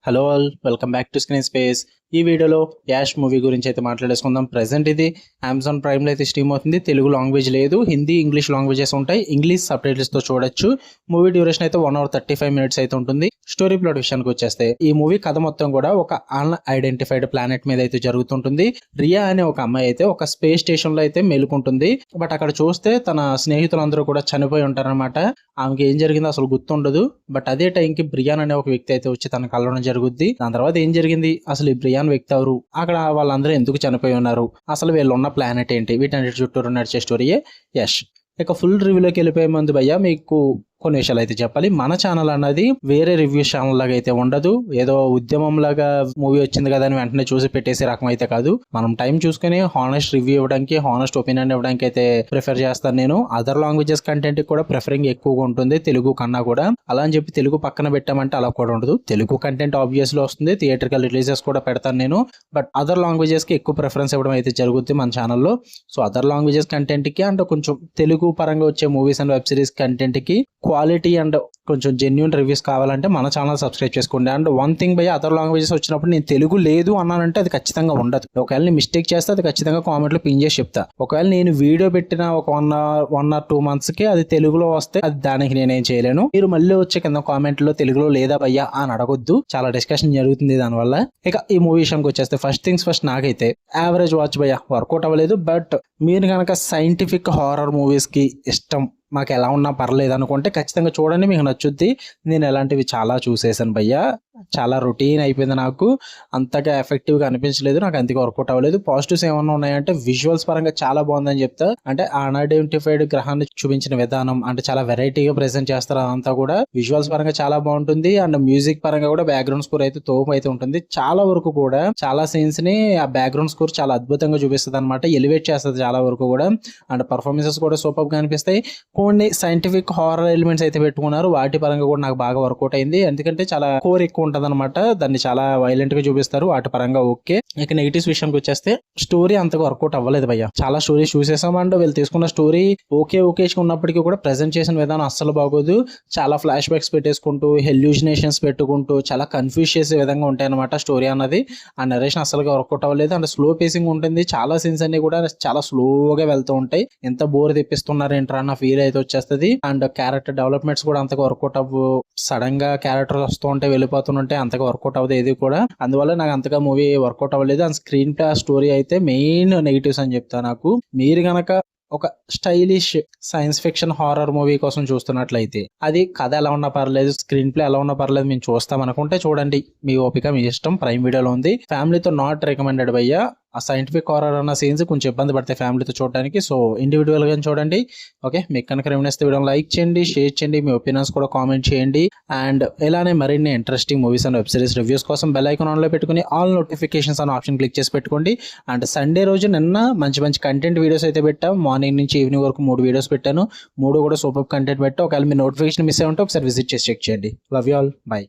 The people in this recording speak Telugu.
Hello all, welcome back to screen space. ఈ వీడియోలో యాష్ మూవీ గురించి అయితే మాట్లాడేసుకుందాం. ప్రెసెంట్ ఇది అమెజాన్ ప్రైమ్లో అయితే స్ట్రీమ్ అవుతుంది. తెలుగు లాంగ్వేజ్ లేదు, హిందీ ఇంగ్లీష్ లాంగ్వేజెస్ ఉంటాయి. ఇంగ్లీష్ సబ్టైటిల్స్తో చూడొచ్చు. మూవీ డ్యూరేషన్ అయితే 1 hour 35 minutes అయితే ఉంటుంది. స్టోరీ ప్లాట్ విషయానికి వచ్చేస్తే ఈ మూవీ కథ మొత్తం కూడా ఒక అన్ఐడెంటిఫైడ్ ప్లానెట్ మీద అయితే జరుగుతుంటుంది. రియా అనే ఒక అమ్మాయి అయితే ఒక స్పేస్ స్టేషన్ లో అయితే మేలుకుంటుంది. బట్ అక్కడ చూస్తే తన స్నేహితులందరూ కూడా చనిపోయి ఉంటారనమాట. ఆమెకి ఏం జరిగిందో అసలు గుర్తుండదు. బట్ అదే టైంకి బ్రియాన్ అనే ఒక వ్యక్తి అయితే వచ్చి తన కలవడం జరుగుద్ది. దాని తర్వాత ఏం జరిగింది, అసలు ఈ బ్రియాన్ వ్యక్తి ఎవరు, అక్కడ వాళ్ళందరూ ఎందుకు చనిపోయి ఉన్నారు, అసలు వీళ్ళు ఉన్న ప్లానెట్ ఏంటి, వీటన్నిటి చుట్టూరు నడిచే స్టోరీయే యష్. ఇక ఫుల్ రివ్యూలోకి వెళ్ళిపోయే ముందు భయ్యా మీకు కొన్ని విషయాలు అయితే చెప్పాలి. మన ఛానల్ అన్నది వేరే రివ్యూ ఛానల్ లాగా అయితే ఉండదు. ఏదో ఉద్యమం లాగా మూవీ వచ్చింది కదా అని వెంటనే చూసి పెట్టేసే రకం అయితే కాదు. మనం టైం చూసుకుని హానెస్ట్ రివ్యూ ఇవ్వడానికి, హానెస్ట్ ఒపీనియన్ ఇవ్వడానికి అయితే ప్రిఫర్ చేస్తాను నేను. అదర్ లాంగ్వేజెస్ కంటెంట్ కూడా ప్రిఫరింగ్ ఎక్కువగా ఉంటుంది తెలుగు కన్నా కూడా. అలా అని చెప్పి తెలుగు పక్కన పెట్టామంటే అలా కూడా ఉండదు. తెలుగు కంటెంట్ ఆబ్వియస్లీ వస్తుంది, థియేటర్కల్ రిలీజెస్ కూడా పెడతాను నేను. బట్ అదర్ లాంగ్వేజెస్ కి ఎక్కువ ప్రిఫరెన్స్ ఇవ్వడం అయితే జరుగుతుంది మన ఛానల్లో. సో అదర్ లాంగ్వేజెస్ కంటెంట్ కి అండ్ కొంచెం తెలుగు పరంగా వచ్చే movies and web series content కి క్వాలిటీ అండ్ కొంచెం జెన్యూన్ రివ్యూస్ కావాలంటే మన ఛానల్ సబ్స్క్రైబ్ చేసుకోండి. And one thing by other languages వచ్చినప్పుడు నేను తెలుగు లేదు అన్నానంటే అది ఖచ్చితంగా ఉండదు. ఒకవేళ నేను మిస్టేక్ చేస్తే అది ఖచ్చితంగా కామెంట్లో పిన్ చేసి చెప్తా. ఒకవేళ నేను వీడియో పెట్టిన ఒక 1 or 2 months కి అది తెలుగులో వస్తే అది దానికి నేనేం చేయలేను. మీరు మళ్ళీ వచ్చే కింద కామెంట్ లో తెలుగులో లేదా భయ్యా అని అడగొద్దు. చాలా డిస్కషన్ జరుగుతుంది దానివల్ల. ఇక ఈ మూవీ విషయానికి వచ్చేస్తే ఫస్ట్ థింగ్స్ ఫస్ట్, నాకైతే యావరేజ్ వాచ్ భయ్యా వర్కౌట్ అవ్వలేదు. బట్ మీరు కనుక సైంటిఫిక్ హారర్ మూవీస్ కి ఇష్టం, మాకు ఎలా ఉన్నా పర్లేదు అనుకుంటే ఖచ్చితంగా చూడండి, మీకు నచ్చుద్ది. నేను ఎలాంటివి చాలా చూసేసాను భయ్యా. చాలా రొటీన్ అయిపోయింది, నాకు అంతగా ఎఫెక్టివ్గా అనిపించలేదు, నాకు అంతగా వర్కౌట్ అవ్వలేదు. పాజిటివ్స్ ఏమన్నా ఉన్నాయంటే విజువల్స్ పరంగా చాలా బాగుందని చెప్తా. అంటే అన్ఐడెంటిఫైడ్ గ్రహాన్ని చూపించిన విధానం అంటే చాలా వెరైటీగా ప్రెజెంట్ చేస్తారు. అదంతా కూడా విజువల్స్ పరంగా చాలా బాగుంటుంది. అండ్ మ్యూజిక్ పరంగా కూడా బ్యాక్గ్రౌండ్ స్కోర్ అయితే తోపు అయితే ఉంటుంది. చాలా వరకు కూడా చాలా సీన్స్ ని ఆ బ్యాక్గ్రౌండ్ స్కోర్ చాలా అద్భుతంగా చూపిస్తుంది అనమాట, ఎలివేట్ చేస్తుంది చాలా వరకు కూడా. అండ్ పర్ఫార్మెన్సెస్ కూడా సూపర్ గా అనిపిస్తాయి. కొన్ని సైంటిఫిక్ హారర్ ఎలిమెంట్స్ అయితే పెట్టుకున్నారు, వాటి పరంగా కూడా నాకు బాగా వర్కౌట్ అయింది. ఎందుకంటే చాలా కోర్ ఎక్కువ ఉంటది అనమాట, దాన్ని చాలా వైలెంట్ గా చూపిస్తారు, వాటి పరంగా ఓకే. ఇక నెగిటివ్స్ విషయానికి వచ్చేస్తే స్టోరీ అంతగా వర్కౌట్ అవ్వలేదు భయ్య. చాలా స్టోరీస్ చూసేసాం అండ్ వీళ్ళు తీసుకున్న స్టోరీ ఓకే ఉన్నప్పటికీ కూడా ప్రెజెంట్ చేసిన విధానం అస్సలు బాగోదు. చాలా ఫ్లాష్ బ్యాక్స్ పెట్టేసుకుంటూ, హెల్యూజినేషన్స్ పెట్టుకుంటూ చాలా కన్ఫ్యూజ్ చేసే విధంగా ఉంటాయి అనమాట స్టోరీ అన్నది. ఆ నరేషన్ అసలుగా వర్కౌట్ అవ్వలేదు. అండ్ స్లో పేసింగ్ ఉంటుంది, చాలా సీన్స్ అన్ని కూడా చాలా స్లోగా వెళ్తూ ఉంటాయి. ఎంత బోర్ తెప్పిస్తున్నారు ఏంట్రా అన్న ఫీల్ అయితే వచ్చేస్తుంది. అండ్ క్యారెక్టర్ డెవలప్మెంట్స్ కూడా అంతగా వర్కౌట్ అవ్వు. సడన్ గా క్యారెక్టర్ వస్తూ ఉంటే వెళ్ళిపోతుంటే అంతగా వర్కౌట్ అవ్వదు ఏది కూడా. అందువల్ల నాకు అంతగా మూవీ వర్కౌట్ అవ్వలేదు. అండ్ స్క్రీన్ ప్లే, స్టోరీ అయితే మెయిన్ నెగిటివ్స్ అని చెప్తా. నాకు మీరు గనక ఒక stylish science fiction horror movie కోసం చూస్తున్నట్లయితే, అది కథ ఎలా ఉన్నా పర్లేదు, స్క్రీన్ ప్లే ఎలా ఉన్నా పర్లేదు, మేము చూస్తాం అనుకుంటే చూడండి. మీ ఓపిక, మీ ఇష్టం. ప్రైమ్ వీడియోలో ఉంది. ఫ్యామిలీతో నాట్ రికమెండెడ్ భయ్యా. ఆ సైంటిఫిక్ హారర్ అన్న సీన్స్ కొంచెం ఇబ్బంది పడతాయి ఫ్యామిలీతో చూడడానికి. సో ఇండివిజువల్ గా చూడండి. ఓకే, మీకు కనుక రెమ్యూనేస్తే వీడియో లైక్ చేయండి, షేర్ చేయండి, మీ ఒపీనియన్స్ కూడా కామెంట్ చేయండి. అండ్ ఇలానే మరిన్ని interesting movies and web series reviews కోసం బెల్ ఐకాన్ ఆన్ లో పెట్టుకుని ఆల్ నోటిఫికేషన్స్ అనే ఆప్షన్ క్లిక్ చేసి పెట్టుకోండి. అండ్ సండే రోజు నిన్న మంచి కంటెంట్ వీడియోస్ అయితే పెట్టాం. మార్నింగ్ నుంచి ఈవినింగ్ వరకు 3 వీడియోస్ పెట్టాను. 3 కూడా సూపర్ కంటెంట్ పెట్టా. ఒకవేళ మీ నోటిఫికేషన్ మిస్ అయ్యి ఉంటే ఒకసారి విజిట్ చేసి చెక్ చేయండి. Love you all, by.